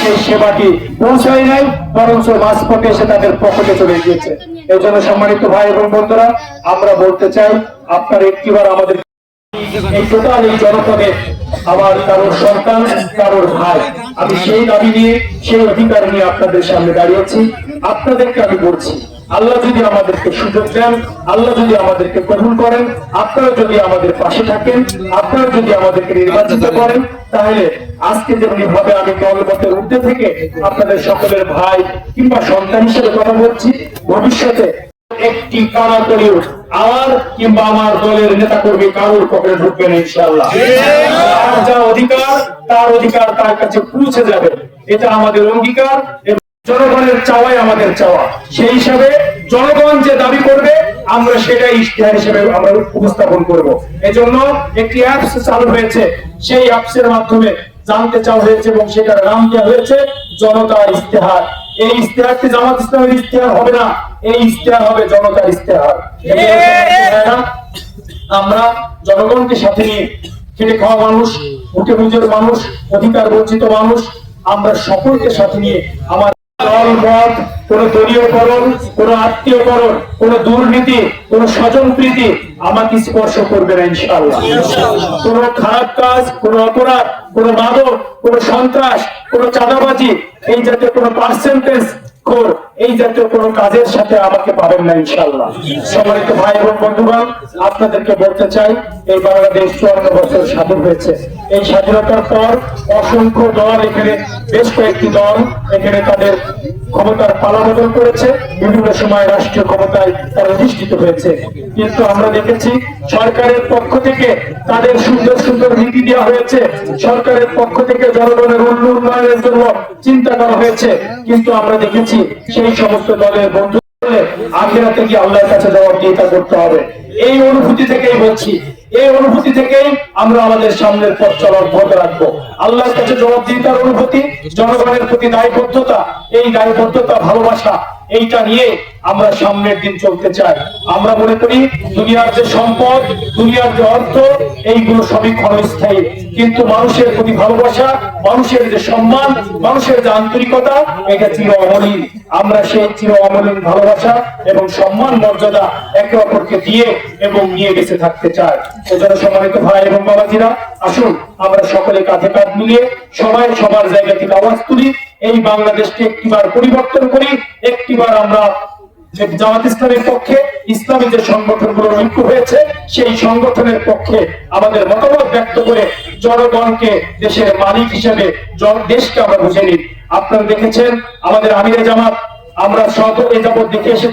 সেই সেবাটি পৌঁছায় নাই, বরঞ্চ মাঝপথে এসে তাদের পকেটে চলে গিয়েছে। এই জন্য সম্মানিত ভাই এবং বন্ধুরা, আমরা বলতে চাই আপনারা একটিবার আমাদের এই টোটাল এই জনপদে আমার কারোর সন্তান, কারোর ভাই, আমি সেই দাবি নিয়ে, সেই অধিকার নিয়ে আপনাদের সামনে দাঁড়িয়েছি। আপনাদেরকে আমি বলছি, আল্লাহ যদি আমাদেরকে সুযোগ দেন, আল্লাহ যদি আমাদেরকে কবুল করেন, আপনারা যদি আমাদের পাশে থাকেন, আপনারা যদি আমাদেরকে নির্বাচিত করেন, তাহলে আজকে যেমনি ভাবে আমি দলমতের ঊর্ধ্বে থেকে আপনাদের সকলের ভাই কিংবা সন্তান হিসেবে কথা বলছি, ভবিষ্যতে একটি কানা করিও আমার কিংবা আমার দলের নেতা কর্মী কারোর পকেটে ঢুকবে না ইনশাআল্লাহ। তার যা অধিকার, তার অধিকার তার কাছে পৌঁছে যাবে, এটা আমাদের অঙ্গীকার। জনগণের চাওয়াই আমাদের চাওয়া, সেই হিসাবে জনগণ যে দাবি করবে আমরা সেটাই ইশতেহার হিসেবে আমরা উপস্থাপন করব। এজন্য একটি অ্যাপস চালু হয়েছে, সেই অ্যাপসের মাধ্যমে জানতে চাওয়া হয়েছে এবং সেটার নাম দেওয়া হয়েছে জনতার ইশতেহার। এই ইশতেহারটি জামাত ইসলামের ইশতেহার হবে না, এই ইশতেহার হবে জনতার ইশতেহার। আমরা জনগণকে সাথে নিয়ে, খেটে খাওয়া মানুষ, ভোটে বুঝের মানুষ, অধিকার বঞ্চিত মানুষ, আমরা সকলকে সাথে নিয়ে আমার দলমত, কোন দলীয়করণ, কোন আত্মীয়করণ, কোন দুর্নীতি, কোন স্বজনপ্রীতি আমাকে স্পর্শ করবে না ইনশাআল্লাহ। কোন খারাপ কাজ, কোন অপরাধ, কোন মাদক, কোন সন্ত্রাস, কোন চাঁদাবাজি, এই জাতীয় কোন পার্সেন্টেজ খোর, এই জাতীয় কোন কাজের সাথে আমাকে পাবেন না ইনশাআল্লাহ। সম্মানিত ভাই এবং বন্ধুগণ, আপনাদেরকে বলতে চাই, এই বাংলাদেশ 54 বছর স্বাধীন হয়েছে। এই স্বাধীনতার পর অসংখ্য দল, এখানে বেশ কয়েকটি দল এখানে তাদের ক্ষমতার পালাবদল করেছে, বিভিন্ন সময় রাষ্ট্রীয় ক্ষমতায় তারা অধিষ্ঠিত হয়েছে। কিন্তু আমরা দেখেছি সরকারের পক্ষ থেকে তাদের সুন্দর সুন্দর নীতি দেওয়া হয়েছে, সরকারের পক্ষ থেকে জনগণের উন্নয়নের জন্য চিন্তা করা হয়েছে, কিন্তু আমরা দেখেছি সেই সমস্ত দলের বন্ধু আখিরাতে গিয়ে আল্লাহর কাছে জবাবদিহিতা করতে হবে। এই অনুভূতি থেকেই বলছি, এই অনুভূতি থেকেই আমরা আমাদের সামনের পথ চলা অব্যাহত রাখবো। আল্লাহর কাছে জবাবদিহিতার অনুভূতি, জনগণের প্রতি দায়বদ্ধতা, এই দায়বদ্ধতা, ভালোবাসা, এইটা নিয়ে আমরা সামনের দিন চলতে চাই। আমরা মনে করি দুনিয়ার যে সম্পদ, দুনিয়ার যে অর্থ, এইগুলো সবই ক্ষণস্থায়ী, কিন্তু মানুষের প্রতি ভালোবাসা, মানুষের যে সম্মান, মানুষের যে আন্তরিকতা, এটা চির অমলিন। আমরা সেই চির অমলিন ভালোবাসা এবং সম্মান মর্যাদা একে অপরকে দিয়ে এবং নিয়ে বেঁচে থাকতে চাই। সেজন্য সম্মানিত ভাই এবং বাবাজিরা, আসুন আমরা সকলে কাঁধে কাঁধ মিলিয়ে সবাই সবার জায়গা থেকে আওয়াজ তুলি, এই বাংলাদেশকে একটিবার পরিবর্তন করি, একটিবার আমরা জামাত ইসলামের পক্ষে, ইসলামী যে সংগঠনগুলো ঐক্য হয়েছে সেই সংগঠনের পক্ষে আমাদের মতামত ব্যক্ত করে জনগণকে দেশের মালিক হিসেবে দেশকে আমরা বুঝে নিই। আপনারা দেখেছেন আমাদের আমিরে জামাত, আমরা সব এ যাবৎ দেখে এসে